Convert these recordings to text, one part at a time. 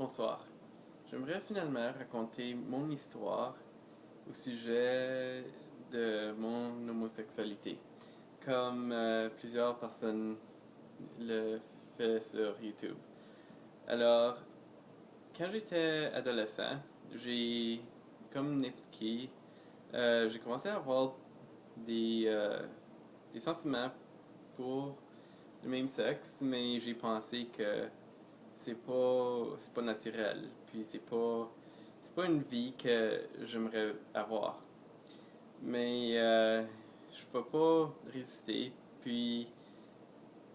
Bonsoir. J'aimerais finalement raconter mon histoire au sujet de mon homosexualité, comme plusieurs personnes le font sur YouTube. Alors, quand j'étais adolescent, j'ai, comme n'importe qui, j'ai commencé à avoir des, euh, des sentiments pour le même sexe, mais j'ai pensé que c'est pas naturel, puis c'est pas une vie que j'aimerais avoir. Mais je peux pas résister. Puis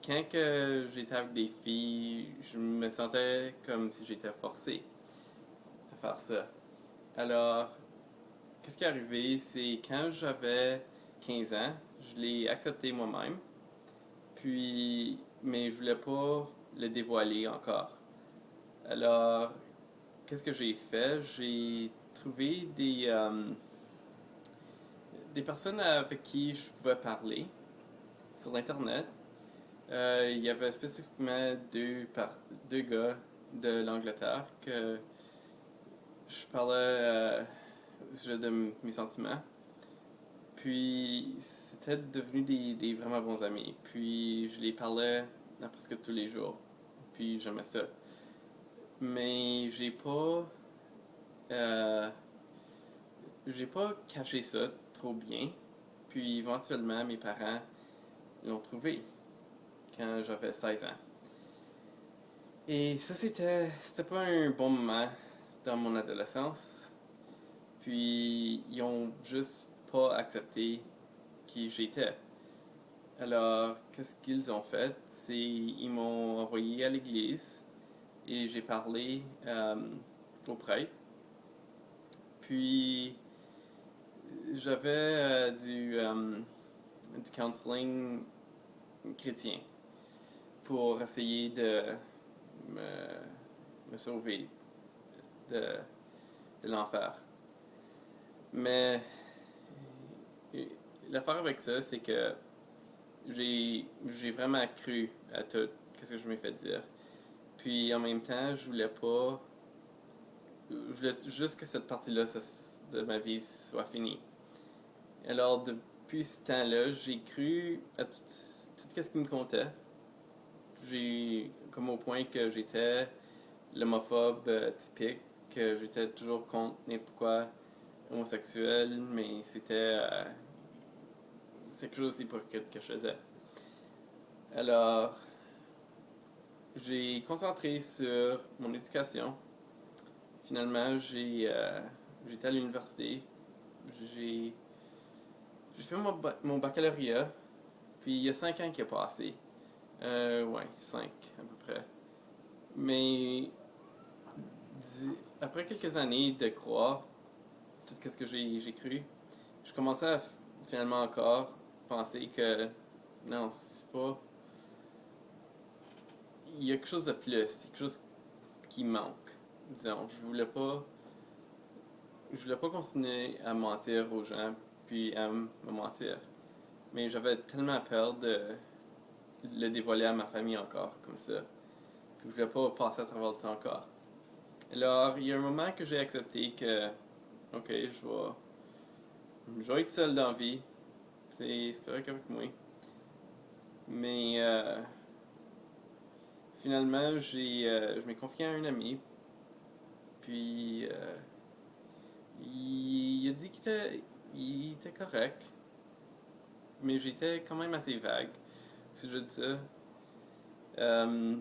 quand que j'étais avec des filles, je me sentais comme si j'étais forcé à faire ça. Alors, qu'est-ce qui est arrivé, c'est quand j'avais 15 ans, je l'ai accepté moi-même. Puis, mais je voulais pas le dévoiler encore. Alors, qu'est-ce que j'ai fait? J'ai trouvé des personnes avec qui je pouvais parler sur Internet. Il y avait spécifiquement deux gars de l'Angleterre que je parlais au sujet de mes sentiments. Puis c'était devenu des vraiment bons amis. Puis je les parlais à presque tous les jours. Puis j'aimais ça. Mais euh, j'ai pas caché ça trop bien. Puis éventuellement, mes parents l'ont trouvé quand j'avais 16 ans. Et ça, c'était pas un bon moment dans mon adolescence. Puis ils ont juste pas accepté qui j'étais. Alors, qu'est-ce qu'ils ont fait? C'est ils m'ont envoyé à l'église et j'ai parlé au prêtre. Puis j'avais du counseling chrétien pour essayer de me sauver de, de l'enfer. Mais l'affaire avec ça, c'est que j'ai vraiment cru à tout ce que je m'ai fait dire. Puis en même temps, je voulais juste que cette partie-là de ma vie soit finie. Alors depuis ce temps-là, j'ai cru à tout ce qui me comptait. J'ai comme au point que j'étais l'homophobe typique, que j'étais toujours contre n'importe quoi homosexuel, mais c'est quelque chose d'hypocrite que je faisais. Alors, j'ai concentré sur mon éducation. Finalement, j'étais à l'université. J'ai, j'ai fait mon baccalauréat, puis il y a 5 ans qui a passé. Ouais, 5 à peu près. Mais après quelques années de croire tout ce que j'ai cru, je commençais à finalement encore penser que non, c'est pas. Il y a quelque chose de plus, quelque chose qui manque. Disons, je voulais pas continuer à mentir aux gens puis à me mentir. Mais j'avais tellement peur de le dévoiler à ma famille encore, comme ça. Puis je voulais pas passer à travers ça encore. Alors, il y a un moment que j'ai accepté que, ok, je vais être seul dans la vie. C'est correct avec moi. Mais finalement, je m'ai confié à un ami. Puis il a dit il était correct. Mais j'étais quand même assez vague, si je dis ça. Euh,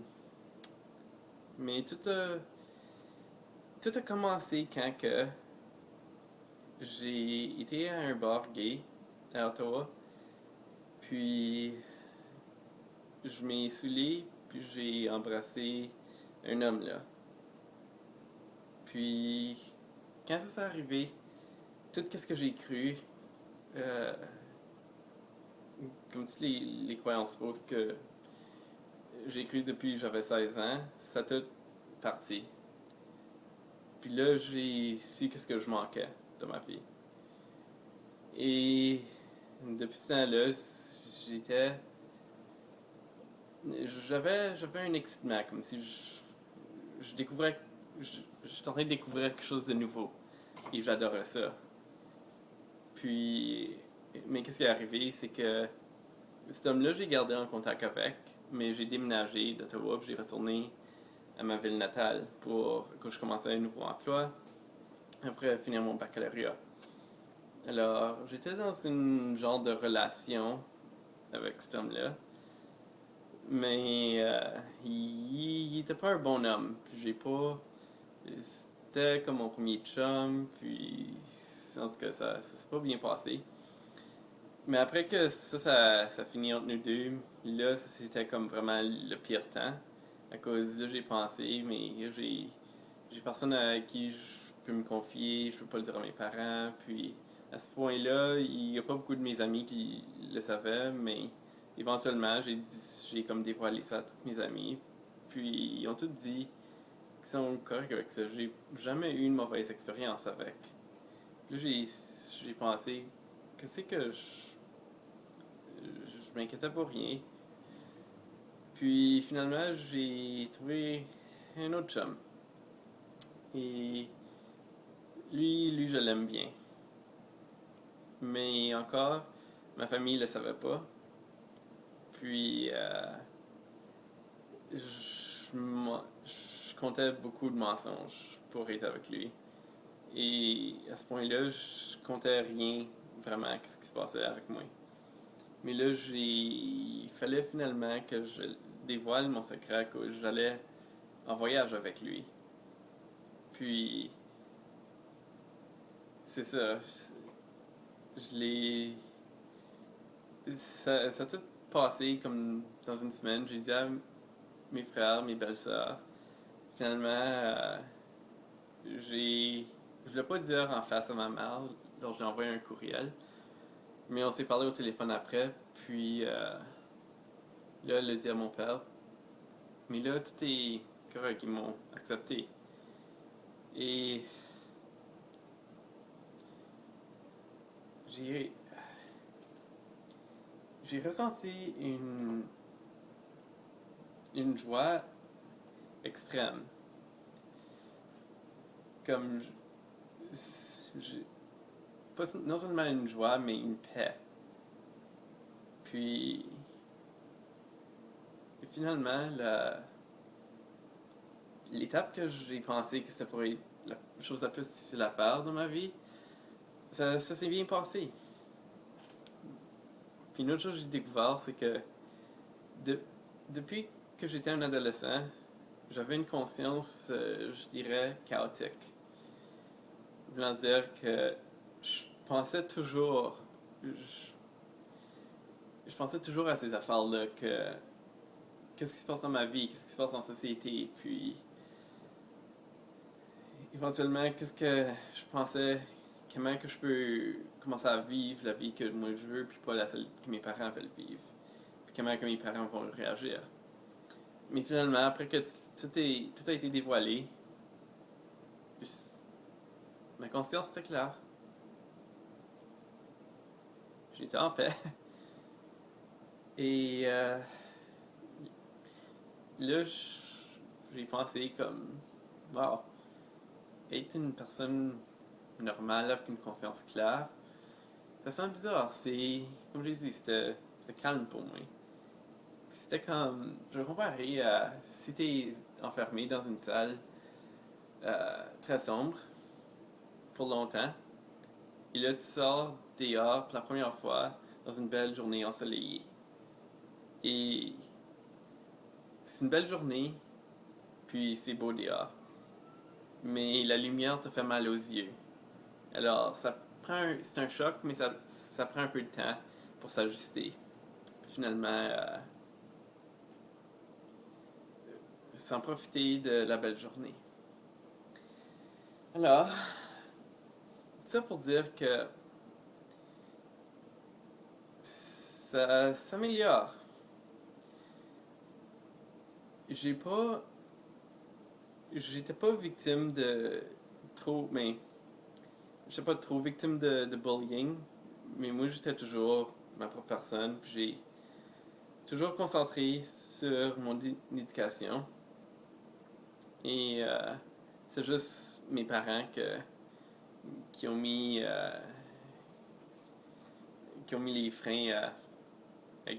mais tout a commencé quand que j'ai été à un bar gay à Ottawa. Puis je m'ai saoulé, puis j'ai embrassé un homme là. Puis quand ça s'est arrivé, tout ce que j'ai cru, euh, comme toutes les croyances fausses que j'ai cru depuis que j'avais 16 ans, ça a tout parti. Puis là, j'ai su qu'est-ce que je manquais de ma vie. Et depuis ce temps-là, j'étais. J'avais un excitement, comme si je découvrais je suis en train de découvrir quelque chose de nouveau. Et j'adorais ça. Puis, mais qu'est-ce qui est arrivé, c'est que cet homme-là, j'ai gardé en contact avec, mais j'ai déménagé d'Ottawa, puis j'ai retourné à ma ville natale pour que je commençais un nouveau emploi après finir mon baccalauréat. Alors, j'étais dans une genre de relation avec cet homme-là, mais il était pas un bon homme. Puis j'ai pas. C'était comme mon premier chum, puis en tout cas, ça s'est pas bien passé. Mais après que ça finit entre nous deux, là, c'était comme vraiment le pire temps. À cause là, j'ai pensé, mais j'ai personne à qui je peux me confier, je peux pas le dire à mes parents. Puis à ce point-là, il y a pas beaucoup de mes amis qui le savaient, mais éventuellement, j'ai comme dévoilé ça à tous mes amis. Puis ils ont tous dit qu'ils sont corrects avec ça. J'ai jamais eu une mauvaise expérience avec. Là, j'ai pensé, qu'est-ce que je m'inquiétais pour rien. Puis finalement, j'ai trouvé un autre chum. Et lui, je l'aime bien. Mais encore, ma famille le savait pas. Puis, je comptais beaucoup de mensonges pour être avec lui. Et à ce point-là, je comptais rien vraiment à ce qui se passait avec moi. Mais là, il fallait finalement que je dévoile mon secret, que j'allais en voyage avec lui. Puis, c'est ça. Je l'ai. Ça a tout passé comme dans une semaine. J'ai dit à mes frères, mes belles-sœurs. Finalement, je voulais pas dire en face à ma mère, alors j'ai envoyé un courriel. Mais on s'est parlé au téléphone après, puis là, elle l'a dit à mon père. Mais là, tout est correct, ils m'ont accepté. Et j'ai j'ai ressenti une joie extrême. Comme, pas non seulement une joie, mais une paix. Puis, finalement, l'étape que j'ai pensé que ça pourrait être la chose la plus difficile à faire dans ma vie, ça s'est bien passé. Puis une autre chose que j'ai découvert, c'est que de- depuis que j'étais un adolescent, j'avais une conscience, je dirais, chaotique. Voulant dire que je pensais toujours, je, je pensais toujours à ces affaires-là, que qu'est-ce qui se passe dans ma vie, qu'est-ce qui se passe dans la société, puis éventuellement, qu'est-ce que je pensais, comment que je peux commencer à vivre la vie que moi je veux, puis pas la celle que mes parents veulent vivre, puis comment que mes parents vont réagir. Mais finalement, après que tout a été dévoilé, ma conscience était claire. J'étais en paix. Et là, j'ai pensé comme, wow, être une personne normale avec une conscience claire, ça sent bizarre. Comme j'ai dit, c'était calme pour moi. C'était comme, je le comparais à si t'es enfermé dans une salle très sombre pour longtemps, et là tu sors dehors pour la première fois dans une belle journée ensoleillée. Et c'est une belle journée, puis c'est beau dehors. Mais la lumière te fait mal aux yeux. Alors, c'est un choc, mais ça prend un peu de temps pour s'ajuster. Finalement, sans profiter de la belle journée. Alors, ça pour dire que ça s'améliore. J'ai pas. J'étais pas victime de trop. Mais. J'étais pas trop victime de bullying, mais moi j'étais toujours ma propre personne, puis j'ai toujours concentré sur mon éducation. Et c'est juste mes parents qui ont mis, qui ont mis les freins à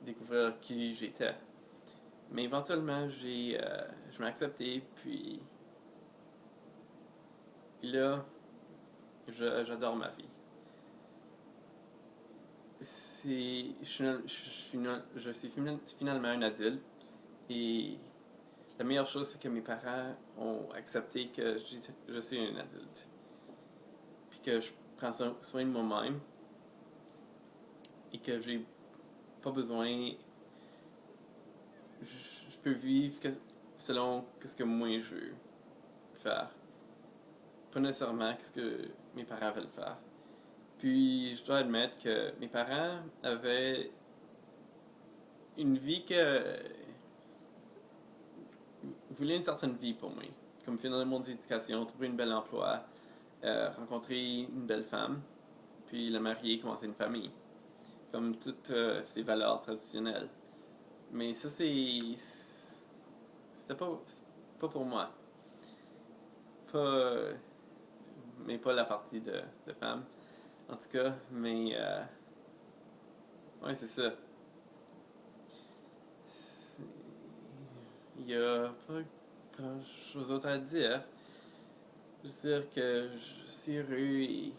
découvrir qui j'étais. Mais éventuellement, je m'ai accepté, puis là, j'adore ma vie. Je suis finalement un adulte, et la meilleure chose, c'est que mes parents ont accepté que je suis un adulte, puis que je prends soin de moi-même, et que j'ai pas besoin. Je peux vivre selon ce que moi je veux faire, pas nécessairement ce que mes parents veulent faire. Puis je dois admettre que mes parents avaient une vie voulaient une certaine vie pour moi, comme finir le monde d'éducation, trouver un bel emploi, rencontrer une belle femme, puis la marier, commencer une famille, comme toutes ces valeurs traditionnelles. Mais ça, c'était pas pour moi. Pas, mais pas la partie de femme, en tout cas. Mais, ouais, c'est ça. Il y a pas grand chose d'autre à dire. Je veux dire que je suis heureux et.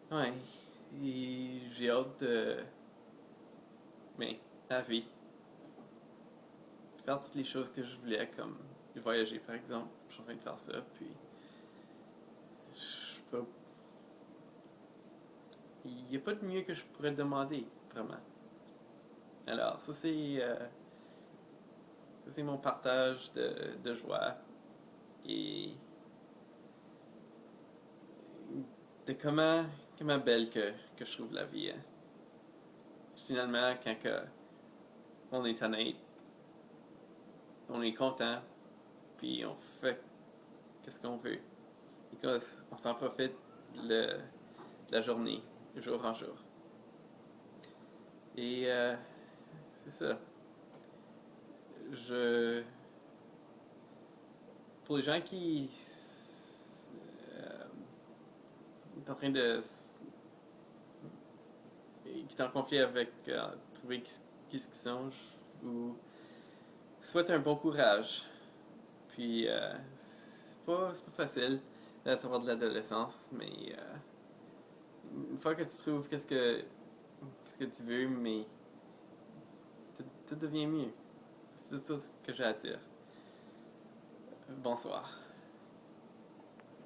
Ouais. Et j'ai hâte de. Mais, la vie. Faire toutes les choses que je voulais, comme voyager par exemple. Je suis en train de faire ça, puis. Je peux. Il n'y a pas de mieux que je pourrais demander, vraiment. Alors, ça c'est mon partage de joie et de comment belle que je trouve la vie. Hein. Finalement, quand on est honnête, on est content, puis on fait ce qu'on veut. Et on s'en profite de la journée, jour en jour. Et c'est ça. Je. Pour les gens qui sont en train de. Qui sont en conflit avec trouver qui ce qu'ils sont, je vous souhaite un bon courage. Puis, c'est pas facile à savoir de l'adolescence, mais une fois que tu trouves qu'est-ce que tu veux, mais tout devient mieux. C'est tout ce que j'ai à dire. Bonsoir.